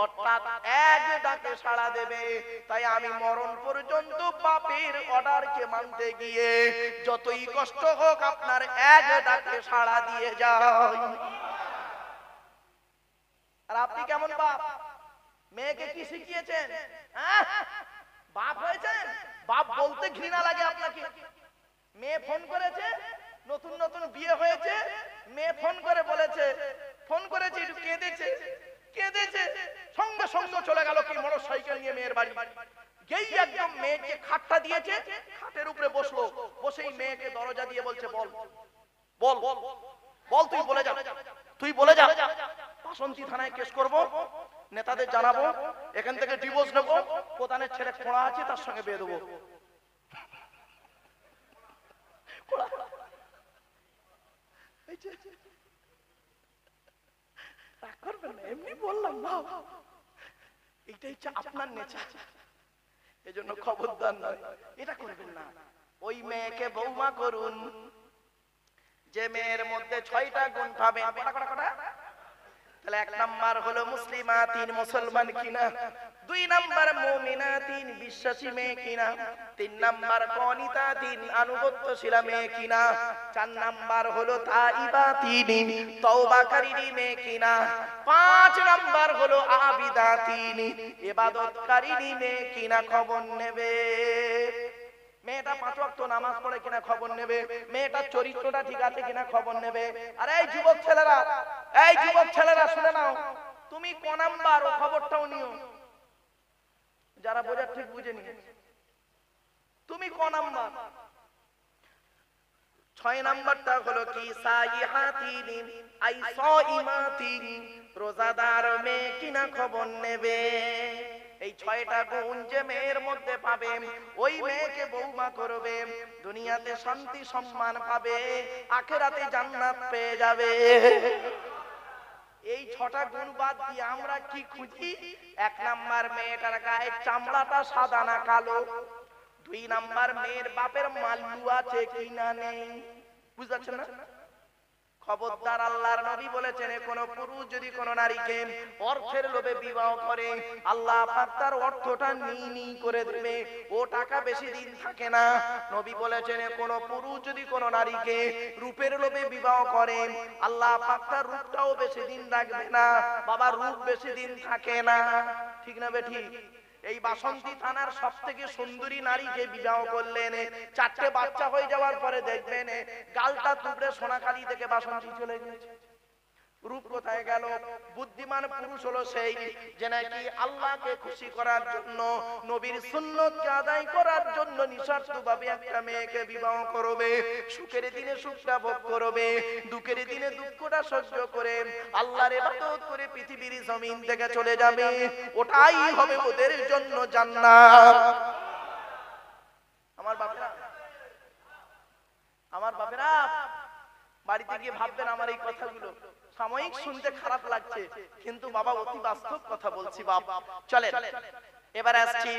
Speaker 1: অর্থাৎ এক ডাকে সাড়া দেবে। তাই আমি মরণ পর্যন্ত বাপের অর্ডারকে মানতে গিয়ে যতই কষ্ট হোক আপনার এক ডাকে সাড়া দিয়ে যাই। আর আপনি কেমন বাপ? মেয়েকে কি শিখিয়েছেন? বাপ হয়েছেন, বাপ বলতে ঘৃণা লাগে আপনাকে। মেয়ে ফোন করেছে, নতুন নতুন বিয়ে হয়েছে, মেয়ে ফোন করে বলেছে, ফোন করেছে একটু কেঁদেছে, কেঁদেছে, সঙ্গে সঙ্গে চলে গেল কি মোটর সাইকেল নিয়ে মেয়ের বাড়ি। যেই একদম মেয়েকে খাটটা দিয়েছে, খাটের উপরে বসলো, বসেই মেয়েকে দরজা দিয়ে বলছে, বল বল বল, তুই বলে যা, তুই বলে যা, বাসন্তী থানায় কেস করব, নেতাদের জানাবো, এখান থেকে ডিভোর্স নেব, প্রধানের ছেলে খোঁড়া আছে তার সঙ্গে বিয়ে দেবো। এমনি বললাম না, এটা হচ্ছে আপনার নেচার, এজন্য খবরদার নয়, এটা করবেন না। ওই মেয়েকে বৌমা করুন যে মেয়ের মধ্যে 6টা গুণ পাবেন। তাহলে 1 নাম্বার হলো মুসলিমা, 3 মুসলমান কিনা, 2 নাম্বার মুমিনা, 3 বিশ্বাসী মেয়ে কিনা, 3 নাম্বার কনিতা, 3 আনুগত্যশীলা মেয়ে কিনা, 4 নাম্বার হলো তাইবা, 3 তওবাকারী মেয়ে কিনা, 5 নাম্বার হলো আবিদা, 3 ইবাদতকারী মেয়ে কিনা খবর নেবে। মেয়েটা 5 ওয়াক্ত নামাজ পড়ে কিনা খবর নেবে, মেয়েটার চরিত্রটা ঠিক আছে কিনা খবর নেবে। আর এই যুবক ছেলেরা, এই যুবক ছেলেরা শুনে নাও, তুমি ক নাম্বার ও খবরটাও নিও, যারা বোঝার ঠিক বুঝে নিয়ে, তুমি ক নাম্বার। ছয় নাম্বারটা হলো কি সাইহাতিন আই সাইমাতিন, রোজাদার মেয়ে কিনা খবর নেবে। এই ছয়টা গুণ যে মেয়ের মধ্যে পাবে, ওই মেয়েকে বৌমা করবে, দুনিয়াতে শান্তি সম্মান পাবে, আখিরাতে জান্নাত পেয়ে যাবে। এই ছটা গুণ বাদ দিয়ে আমরা কি খুঁজি? এক নাম্বার, মেয়েটার গায়ের চামড়াটা সাদা না কালো। দুই নাম্বার, মেয়ের বাপের মাল্লু আছে কি না নেই। বুঝাচ্ছেন না? খবরদার, আল্লাহর নবী বলেছেন কোন পুরুষ যদি কোন নারীকে অর্থের লোভে বিবাহ করে, আল্লাহ পাক তার অর্থটা নি করে দেবে, ও টাকা বেশি দিন থাকে না। নবী বলেছেন কোন পুরুষ যদি কোন নারীকে রূপের লোভে বিবাহ করে, আল্লাহ পাক তার রূপটাও বেশি দিন রাখবে না। বাবা, রূপ বেশি দিন থাকে না, ঠিক না বেঠি? এই বাসন্তী থানার সবথেকে সুন্দরী নারীকে বিবাহ করলেন, 4টে বাচ্চা হয়ে যাওয়ার পরে দেখবেন গালটা তুবড়ে সোনাখালি থেকে বাসন্তী চলে গেছে। রূপ কোথায় গেল? বুদ্ধিমান পুরুষ হলো সেই যে নাকি আল্লাহকে খুশি করার জন্য, নবীর সুন্নতকে আদায় করার জন্য নিঃস্বার্থভাবে একটা মেয়েকে বিবাহ করবে, সুখের দিনে সুখটা ভোগ করবে, দুঃখের দিনে দুঃখটা সহ্য করে আল্লাহর ইবাদত করে পৃথিবীর জমিন থেকে চলে যাবে। ওটাই হবে ওদের জন্য জান্নাত। আমার বাপেরা বাড়িতে গিয়ে ভাববেন আমার এই কথাগুলো সাময়িক শুনতে খারাপ লাগছে, কিন্তু বাবা অতি বাস্তব কথা বলছি। বাপ চলে, এবার আসছি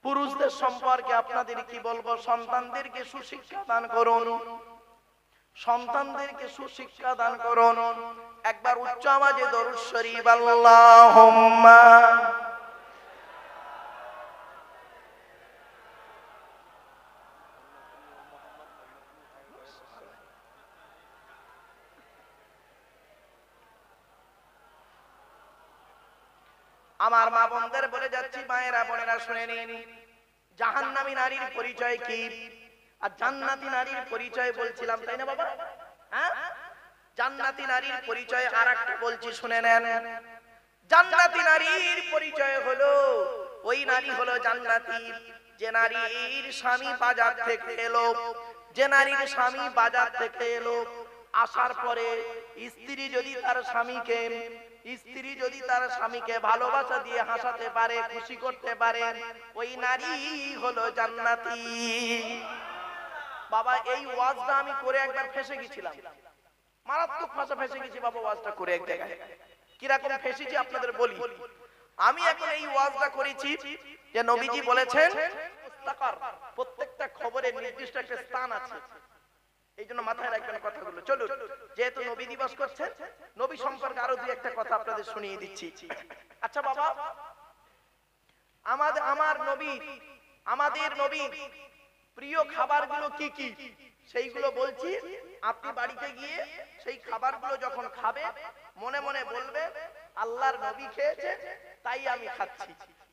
Speaker 1: পুরুষদের সম্পর্কে। আপনাদের কি বলবো? সন্তানদেরকে সুশিক্ষা দান করুন, সন্তানদেরকে সুশিক্ষা দান করুন। একবার উচ্চ আওয়াজে দরুদ শরীফ আল্লাহুম্মা। আমার মা বোনদের বলে যাচ্ছি, মায়েরা বোনেরা শুনে নিন, জাহান্নামী নারীর পরিচয় কি আর জান্নাতি নারীর পরিচয় বলছিলাম, তাই না বাবা? হ্যাঁ, জান্নাতি নারীর পরিচয় আরেকটা বলছি, শুনে নেন। জান্নাতি নারীর পরিচয় হলো, ওই নারী হলো জান্নাতি যে নারীর স্বামী বাজার থেকে এলো, যে নারীর স্বামী বাজার থেকে এলো, আসার পরে স্ত্রী যদি তার স্বামীকে ভালোবাসা দিয়ে হাসাতে পারে, খুশি করতে পারে, ওই নারী হলো জান্নাতি। বাবা, এই ওয়াজটা আমি করে একবার ফেসে গেছিলাম, মারাত্মক ভাষা ফেসে গেছি বাবা ওয়াজটা করে। এক জায়গায় কিরকম ফেসেছি আপনাদের বলি। আমি এখন এই ওয়াজটা করেছি যে নবীজি বলেছেন প্রত্যেকটা খবরের নির্দিষ্ট একটা স্থান আছে, এই জন্য মাথায় রাখবেন কথাগুলো। চলুন, যেহেতু নবী দিবস করছেন, নবী সম্পর্কে আরো দুই একটা কথা আপনাদের শুনিয়ে দিচ্ছি। আচ্ছা বাবা, আমাদের নবী প্রিয় খাবারগুলো কি কি সেইগুলো বলছি। আপনি বাড়িতে গিয়ে সেই খাবারগুলো যখন খাবে, মনে মনে বলবে আল্লাহর নবী খেয়েছে তাই আমি খাচ্ছি,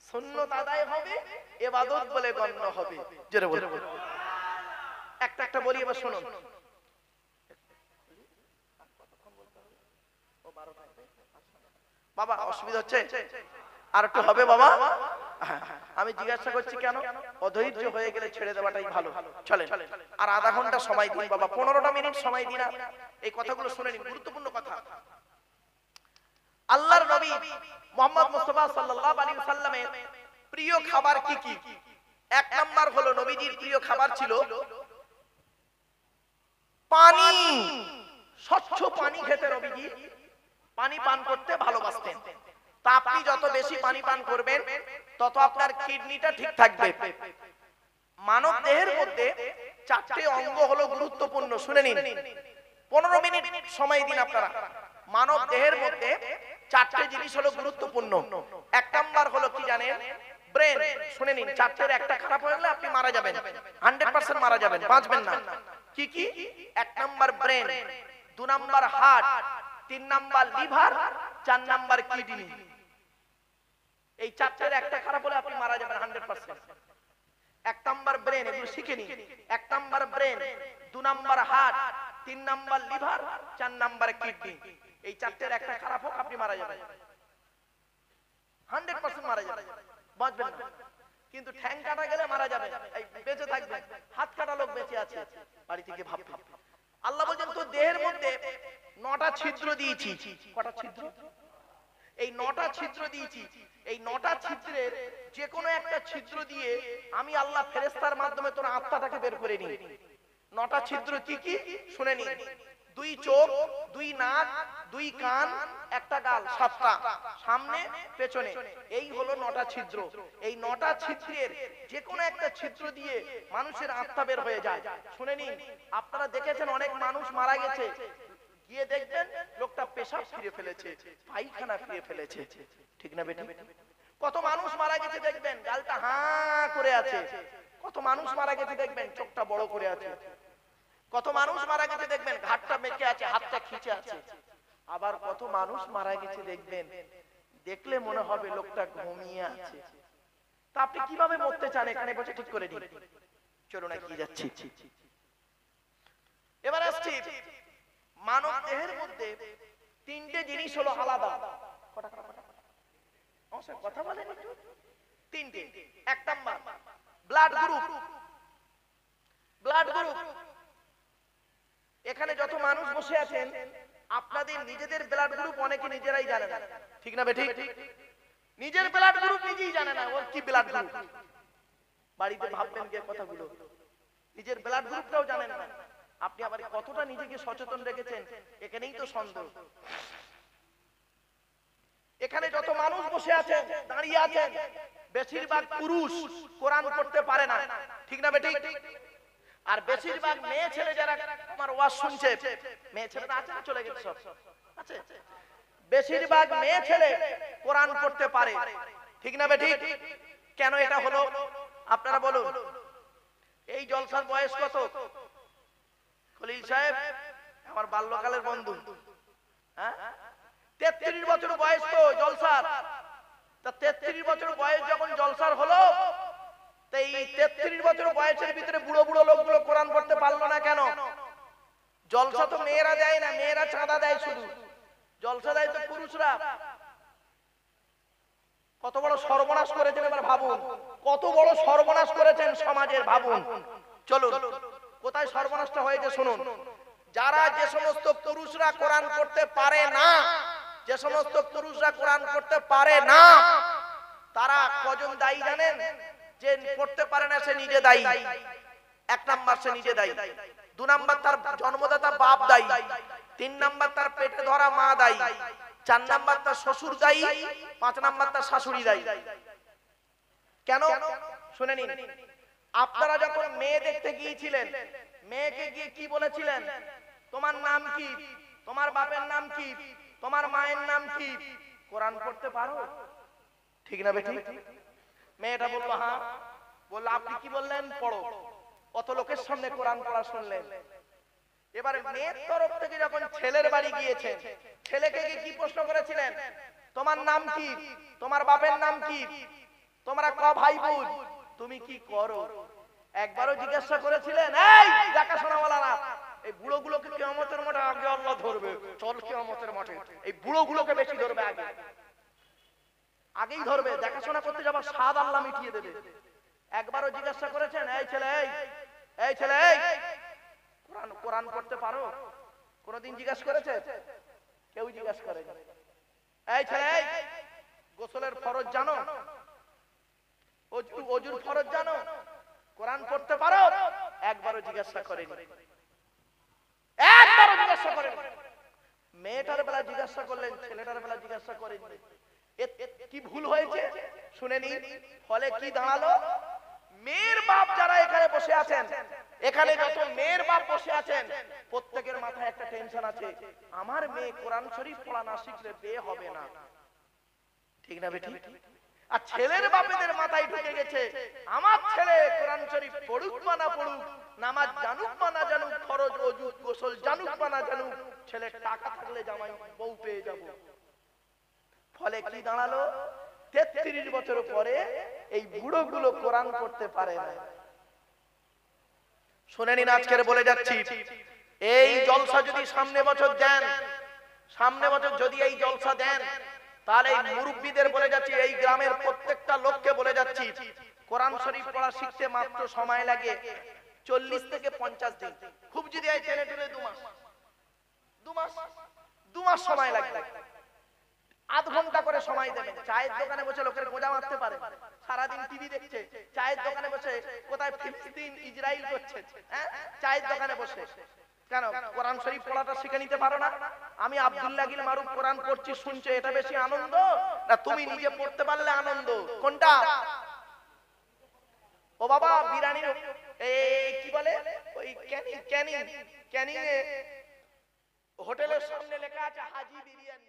Speaker 1: সুন্নত আদায় হবে, ইবাদত বলে গণ্য হবে। জোরে বলে একটা একটা বলি, এবার শুনুন। বাবা অসুবিধা হচ্ছে? আর একটু হবে বাবা? আমি জিজ্ঞাসা করছি কেন? অধৈর্য হয়ে গেলে ছেড়ে দেওয়াটাই ভালো। চলেন, আর আধা ঘন্টা সময় দিন বাবা, 15টা মিনিট সময় দিন, এই কথাগুলো শুনে নিন, গুরুত্বপূর্ণ কথা। আল্লাহর নবী মুহাম্মদ মুস্তাফা সাল্লাল্লাহু আলাইহি ওয়াসাল্লামের প্রিয় খাবার কি কি? এক নাম্বার হলো, নবীজির প্রিয় খাবার ছিল পানি। স্বচ্ছ পানি খেতে নবীজি পানি পান করতে ভালোবাসতেন। তা আপনি যত বেশি পানি পান করবেন, তত আপনার কিডনিটা ঠিক থাকবে। মানব দেহের মধ্যে 4টে অঙ্গ হলো গুরুত্বপূর্ণ, শুনে নিন, 15 মিনিট সময় দিন আপনারা। মানব দেহের মধ্যে 4টে জিনিস হলো গুরুত্বপূর্ণ। এক নাম্বার হলো কি জানেন? ব্রেন। শুনে নিন, 4টের একটা খারাপ হয়ে গেলে আপনি মারা যাবেন, 100% মারা যাবেন, বাঁচবেন না। কি কি? 1 number brain, 2 number heart, 3 number liver, 4 number kidney. এই 4টের একটা খারাপ হলে আপনি মারা যাবেন 100%। 1 নাম্বার ব্রেন, এগুলো শিখে নিন। 1 number brain, 2 number heart, 3 number liver, 4 number kidney. এই 4টের একটা খারাপ হোক আপনি মারা যাবেন, 100% মারা যাবেন, বাঁচবেন না। কিন্তু ঠ্যাং কাটা গেলে মারা যাবে, এই বেঁচে থাকবে, হাত কাটা লোক বেঁচে আছে, বাড়ি থেকে ভাববে। আল্লাহ বলেন তো দেহের মধ্যে 9টা ছিদ্র দিয়েছি। কটা ছিদ্র? এই 9টা ছিদ্র দিয়েছি। এই 9টা ছিদ্রের যে কোনো একটা ছিদ্র দিয়ে আমি আল্লাহ ফেরেশতার মাধ্যমে তোর আত্মাটাকে বের করে নিই। 9টা ছিদ্র কি কি শুনে নিন। 2 চোখ, 2 নাক, 2 কান, একটা গাল, 7টা সামনে পেছনে, এই হলো 9টা ছিদ্র। এই 9টা ছিদ্রের যে কোনো একটা ছিদ্র দিয়ে মানুষের আত্মা বের হয়ে যায়। শুনে নিন, আপনারা দেখেছেন অনেক মানুষ মারা গেছে, গিয়ে দেখবেন লোকটা পেশাব ফিরে ফেলেছে, পায়খানা ফিরে ফেলেছে, ঠিক না বেটা? কত মানুষ মারা গেছে দেখবেন গালটা হাঁ করে আছে, কত মানুষ মারা গেছে দেখবেন চোখটা বড় করে আছে, কত মানুষ মারা গেছে দেখবেন ঘাটটা মেকে আছে, হাতটা খিচে আছে। আবার কত মানুষ মারা গেছে দেখবেন দেখলে মনে হবে লোকটা ঘুমিয়ে আছে। তা আপনি কিভাবে মরতে চান এখানে বসে ঠিক করে দিন। চলুন এগিয়ে যাচ্ছি। এবার আসছি মানব দেহের মধ্যে 3টে জিনিস হলো আলাদা। কথা বলেন একটু। 3টে। 1 number blood group. Blood group, এখানে যত মানুষ বসে আছেন আপনাদের নিজেদের ব্লাড গ্রুপ অনেকে নিজেরাই জানে না, ঠিক না বেঠিক? নিজের ব্লাড গ্রুপ নিজেই জানে না ওর কি ব্লাড গ্রুপ। বাড়িতে ভাববেন যে কথাগুলো, নিজের ব্লাড গ্রুপটাও জানেন না আপনি। আবার কতটা নিজেকে সচেতন রেখেছেন এখানেই তো সন্দেহ। এখানে যত মানুষ বসে আছেন দাঁড়িয়ে আছেন বেশিরভাগ পুরুষ কোরআন পড়তে পারে না, ঠিক না বেঠিক? আর বেশিরভাগ মেয়ে ছেলে যারা আমার ওয়াজ শুনছে, মেয়ে ছেলেরা আছে না চলে গেছে সব আছে, বেশিরভাগ মেয়ে ছেলে কোরআন পড়তে পারে, ঠিক না বেঠিক? কেন এটা হলো আপনারা বলুন। এই জলসার বয়স কত? খলিল সাহেব আমার বাল্যকালের বন্ধু, হ্যাঁ 33 বছর বয়স তো জলসার। তা 33 বছর বয়স যখন জলসার হলো, তো এই 33 বছর বয়সের ভিতরে বুড়ো বুড়ো লোকগুলো কোরআন পড়তে পারলো না কেন? জলসা তো মেয়েরা দেয় না, মেয়েরা চাঁদা দেয় শুধু, জলসা দেয় তো পুরুষরা। কত বড় সর্বনাশ করেছেন এবার ভাবুন, কত বড় সর্বনাশ করেছেন সমাজের, ভাবুন। চলুন কোথায় সর্বনাশটা হয়েছে শুনুন। যারা যে সমস্ত পুরুষরা কোরআন পড়তে পারে না, যে সমস্ত পুরুষরা কোরআন পড়তে পারে না তারা কজন দায়ী জানেন? যে পড়তে পারে না সে নিজে দায়ী। 1 নাম্বার সে নিজে দায়ী, 2 নাম্বার তার জন্মদাতা বাপ দায়ী, 3 নাম্বার তার পেটে ধরা মা দায়ী, 4 নাম্বার তার শ্বশুর দায়ী, 5 নাম্বার তার শাশুড়ি দায়ী। কেন শুনে নিন। আপনারা যখন মেয়ে দেখতে গিয়েছিলেন, মেয়েকে গিয়ে কি বলেছিলেন? তোমার নাম কি? তোমার বাপের নাম কি? তোমার মায়ের নাম কি? কোরআন পড়তে পারো? ঠিক না বেটি? মেয়েটা বলল হ্যাঁ। বলল আপনি কি বললেন? পড়ো। কত লোকের সামনে কোরআন পড়া শুনলেন। এবারে মেয়ের তরফ থেকে যখন ছেলের বাড়ি গিয়েছেন, ছেলেকে গিয়ে কি প্রশ্ন করেছিলেন? তোমার নাম কি? তোমার বাপের নাম কি? তোমরা ক ভাই বোন? তুমি কি করো? একবারও জিজ্ঞাসা করেছিলেন? এই দেখাশোনাওয়ালারা, এই বুড়োগুলোকে কিয়ামতের মাঠে আগে আল্লাহ ধরবে, চল কিয়ামতের মাঠে এই বুড়োগুলোকে বেশি ধরবে, আগেই ধরবে, দেখাশোনা করতে যাবার স্বাদ আল্লাহ মিটিয়ে দেবে। একবারও জিজ্ঞাসা করেছেন? এই ছেলে, এই ছেলে, কোরআন কোরআন পড়তে পারো? কোনদিন জিজ্ঞাসা করেছে? কেউ জিজ্ঞাসা করেনি। এই ছেলে, গোসলের ফরজ জানো? ওযুর ফরজ জানো? কোরআন পড়তে পারো? একবারও জিজ্ঞাসা করেনি, একবারও জিজ্ঞাসা করেনি। মেয়েটার বেলা জিজ্ঞাসা করলেন, ছেলেটার বেলা জিজ্ঞাসা করেননি। কি ভুল হয়েছে শুনে নিন। ফলে কি দাঁড়ালো? মেয়ের বাপ যারা এখানে বসে আছেন, এখানে যত মেয়ের বাপ বসে আছেন প্রত্যেকের মাথায় একটা টেনশন আছে, আমার মেয়ে কোরআন শরীফ পড়া না শিখলে বিয়ে হবে না, ঠিক না বেটি? আর ছেলের বাপেদের মাথায় ঢুকে গেছে, আমার ছেলে কোরআন শরীফ পড়ুক বা না পড়ুক, নামাজ জানুক বা না জানুক, ফরজ ওযু গোসল জানুক বা না জানুক, ছেলে টাকা থাকলে জামাই বউ পেয়ে যাব। ফলে কি দাঁড়ালো? 33 বছর পরে এই বুড়োগুলো কোরআন পড়তে পারে না। শুনে নিন, আজকের বলে যাচ্ছি, এই জলসা যদি সামনে বছর দেন, সামনে বছর যদি এই জলসা দেন, তাহলে এই মুরব্বিদের বলে যাচ্ছি, এই গ্রামের প্রত্যেকটা লোককে বলে যাচ্ছি, কোরআন শরীফ পড়া শিখতে মাত্র সময় লাগে 40 থেকে 50 দিন, খুব যদি হয় টেনে টুনে 2 মাস, 2 মাস সময় লাগবে। আধ ঘন্টা করে সময় দেবেন। চায়ের দোকানে বসে লোকের গোঁজা মারতে পারে, সারাদিন টিভি দেখছে, চায়ের দোকানে বসে কোথায় ফিলিস্তিন ইসরায়েল করছে, হ্যাঁ, চায়ের দোকানে বসে কেন কোরআন শরীফ পড়াটা শিখে নিতে পারো না? আমি আব্দুল্লাহ গিল মারুফ কোরআন পড়ছি শুনছে, এটা বেশি আনন্দ না তুমি নিজে পড়তে পারলে আনন্দ? কোনটা? ও বাবা, বিরিয়ানির এই কি বলে ওই ক্যানিং ক্যানিং ক্যানিং হোটেলের সামনে লেখা আছে হাজি বিরিয়ানি।